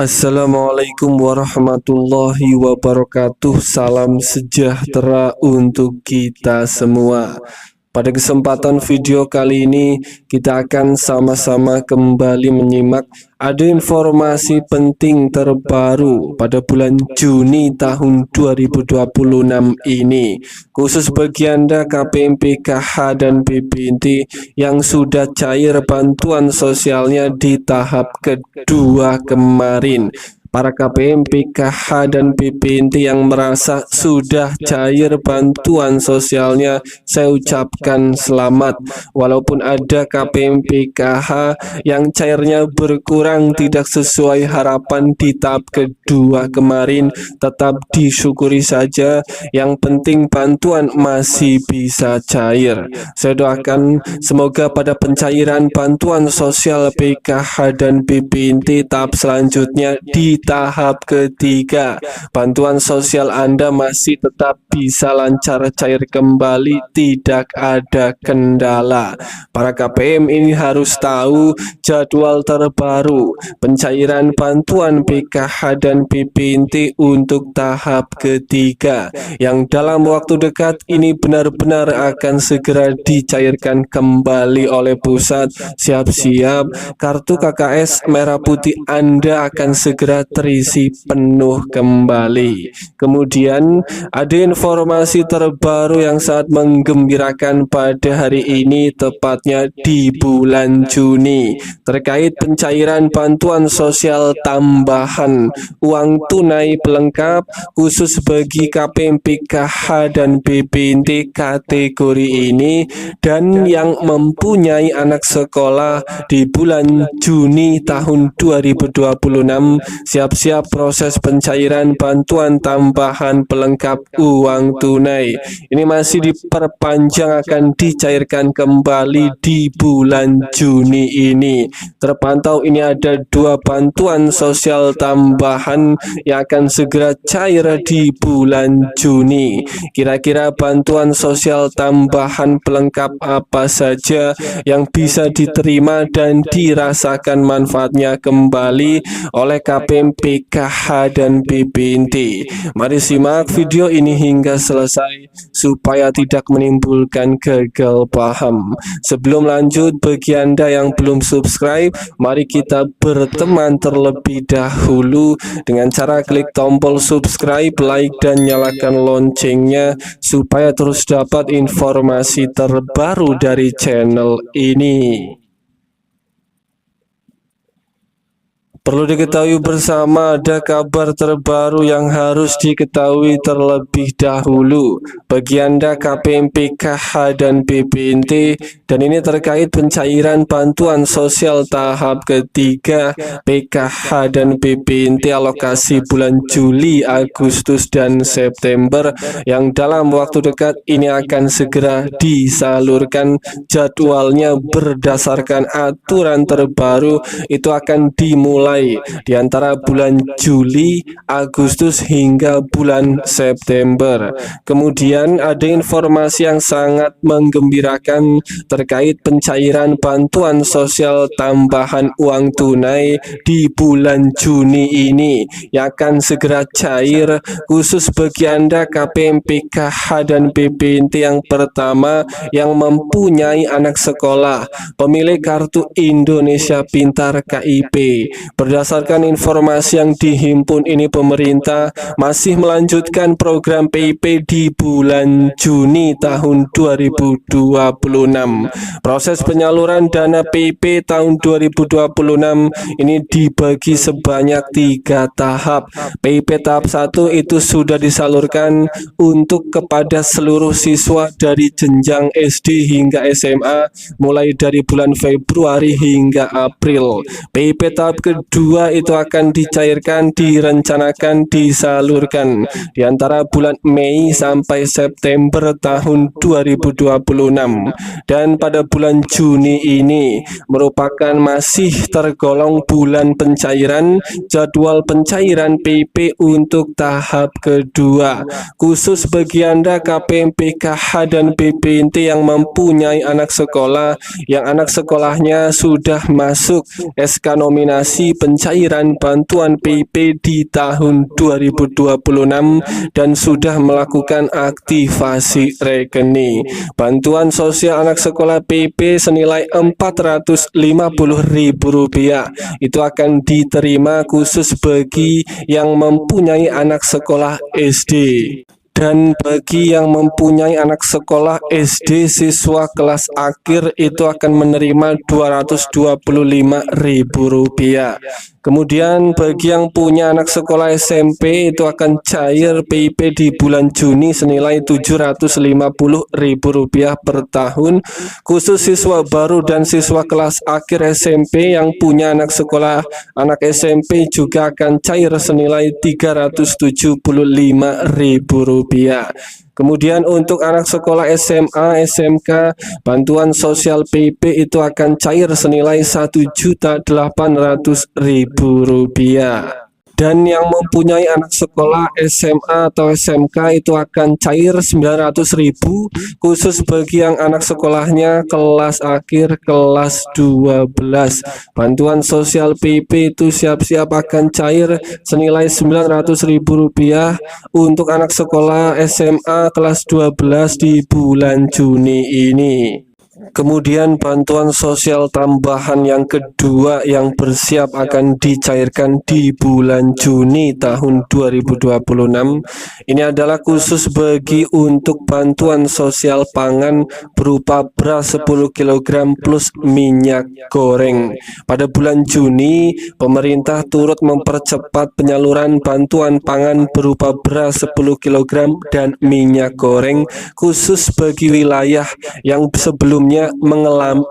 Assalamualaikum warahmatullahi wabarakatuh. Salam sejahtera untuk kita semua. Pada kesempatan video kali ini kita akan sama-sama kembali menyimak ada informasi penting terbaru pada bulan Juni tahun 2026 ini, khusus bagi Anda KPM PKH dan BPNT yang sudah cair bantuan sosialnya di tahap kedua kemarin. Para KPM, PKH, dan BPNT yang merasa sudah cair bantuan sosialnya, saya ucapkan selamat. Walaupun ada KPM PKH yang cairnya berkurang tidak sesuai harapan di tahap kedua kemarin, tetap disyukuri saja. Yang penting bantuan masih bisa cair. Saya doakan semoga pada pencairan bantuan sosial PKH dan BPNT tahap selanjutnya di tahap ketiga, bantuan sosial Anda masih tetap bisa lancar cair kembali, tidak ada kendala. Para KPM ini harus tahu jadwal terbaru pencairan bantuan PKH dan BPNT untuk tahap ketiga yang dalam waktu dekat ini benar-benar akan segera dicairkan kembali oleh pusat. Siap-siap, kartu KKS merah putih Anda akan segera terisi penuh kembali. Kemudian ada informasi terbaru yang sangat menggembirakan pada hari ini, tepatnya di bulan Juni, terkait pencairan bantuan sosial tambahan uang tunai pelengkap khusus bagi KPM PKH dan BPNT kategori ini dan yang mempunyai anak sekolah di bulan Juni tahun 2026. Siap-siap proses pencairan bantuan tambahan pelengkap uang tunai ini masih diperpanjang, akan dicairkan kembali di bulan Juni ini. Terpantau ini ada 2 bantuan sosial tambahan yang akan segera cair di bulan Juni. Kira-kira bantuan sosial tambahan pelengkap apa saja yang bisa diterima dan dirasakan manfaatnya kembali oleh KPM PKH dan BPNT? Mari simak video ini hingga selesai supaya tidak menimbulkan gagal paham. Sebelum lanjut, bagi Anda yang belum subscribe, mari kita berteman terlebih dahulu dengan cara klik tombol subscribe, like, dan nyalakan loncengnya supaya terus dapat informasi terbaru dari channel ini. Perlu diketahui bersama, ada kabar terbaru yang harus diketahui terlebih dahulu bagi Anda KPM PKH dan BPNT, dan ini terkait pencairan bantuan sosial tahap ketiga PKH dan BPNT alokasi bulan Juli, Agustus, dan September yang dalam waktu dekat ini akan segera disalurkan. Jadwalnya berdasarkan aturan terbaru itu akan dimulai di antara bulan Juli, Agustus hingga bulan September. Kemudian ada informasi yang sangat menggembirakan terkait pencairan bantuan sosial tambahan uang tunai di bulan Juni ini yang akan segera cair khusus bagi Anda KPM PKH dan BPNT yang pertama yang mempunyai anak sekolah pemilik kartu Indonesia Pintar KIP. Berdasarkan informasi yang dihimpun ini, pemerintah masih melanjutkan program PIP di bulan Juni tahun 2026. Proses penyaluran dana PIP tahun 2026 ini dibagi sebanyak 3 tahap. PIP tahap 1 itu sudah disalurkan untuk kepada seluruh siswa dari jenjang SD hingga SMA mulai dari bulan Februari hingga April. PIP tahap kedua itu akan dicairkan, direncanakan disalurkan di antara bulan Mei sampai September tahun 2026, dan pada bulan Juni ini merupakan masih tergolong bulan pencairan. Jadwal pencairan PIP untuk tahap kedua khusus bagi Anda KPM PKH dan BPNT yang mempunyai anak sekolah yang anak sekolahnya sudah masuk SK nominasi pencairan bantuan PP di tahun 2026 dan sudah melakukan aktivasi rekening. Bantuan sosial anak sekolah PP senilai Rp450.000 itu akan diterima khusus bagi yang mempunyai anak sekolah SD. Dan bagi yang mempunyai anak sekolah SD siswa kelas akhir itu akan menerima Rp225.000. Kemudian bagi yang punya anak sekolah SMP itu akan cair PIP di bulan Juni senilai Rp750.000 per tahun. Khusus siswa baru dan siswa kelas akhir SMP yang punya anak sekolah anak SMP juga akan cair senilai Rp375.000. Kemudian untuk anak sekolah SMA, SMK, bantuan sosial PP itu akan cair senilai Rp1.800.000. Dan yang mempunyai anak sekolah SMA atau SMK itu akan cair Rp900.000 khusus bagi yang anak sekolahnya kelas akhir kelas 12. Bantuan sosial PP itu siap-siap akan cair senilai Rp900.000 untuk anak sekolah SMA kelas 12 di bulan Juni ini. Kemudian bantuan sosial tambahan yang kedua yang bersiap akan dicairkan di bulan Juni tahun 2026. Ini adalah khusus bagi untuk bantuan sosial pangan berupa beras 10 kg plus minyak goreng. Pada bulan Juni, pemerintah turut mempercepat penyaluran bantuan pangan berupa beras 10 kg dan minyak goreng khusus bagi wilayah yang sebelumnya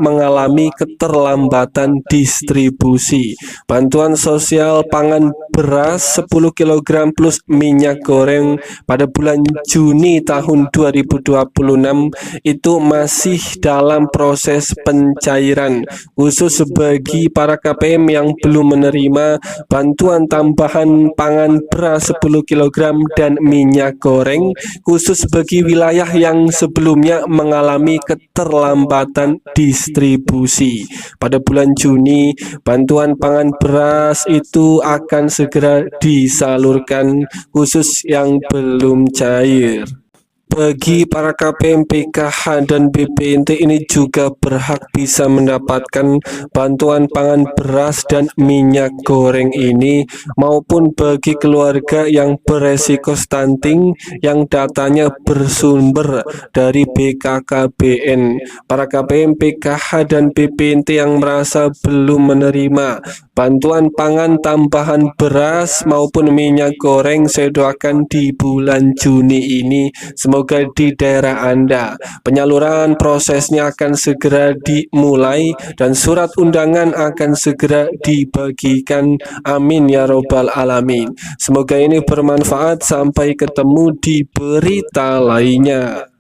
mengalami keterlambatan distribusi. Bantuan sosial pangan beras 10 kg plus minyak goreng pada bulan Juni tahun 2026 itu masih dalam proses pencairan khusus bagi para KPM yang belum menerima bantuan tambahan pangan beras 10 kg dan minyak goreng khusus bagi wilayah yang sebelumnya mengalami keterlambatan distribusi. Pada bulan Juni, bantuan pangan beras itu akan segera disalurkan khusus yang belum cair. Bagi para KPM, PKH, dan BPNT ini juga berhak bisa mendapatkan bantuan pangan beras dan minyak goreng ini maupun bagi keluarga yang beresiko stunting yang datanya bersumber dari BKKBN. Para KPM, PKH, dan BPNT yang merasa belum menerima bantuan pangan tambahan beras maupun minyak goreng, saya doakan di bulan Juni ini semoga di daerah Anda penyaluran prosesnya akan segera dimulai dan surat undangan akan segera dibagikan. Amin ya robbal alamin. Semoga ini bermanfaat. Sampai ketemu di berita lainnya.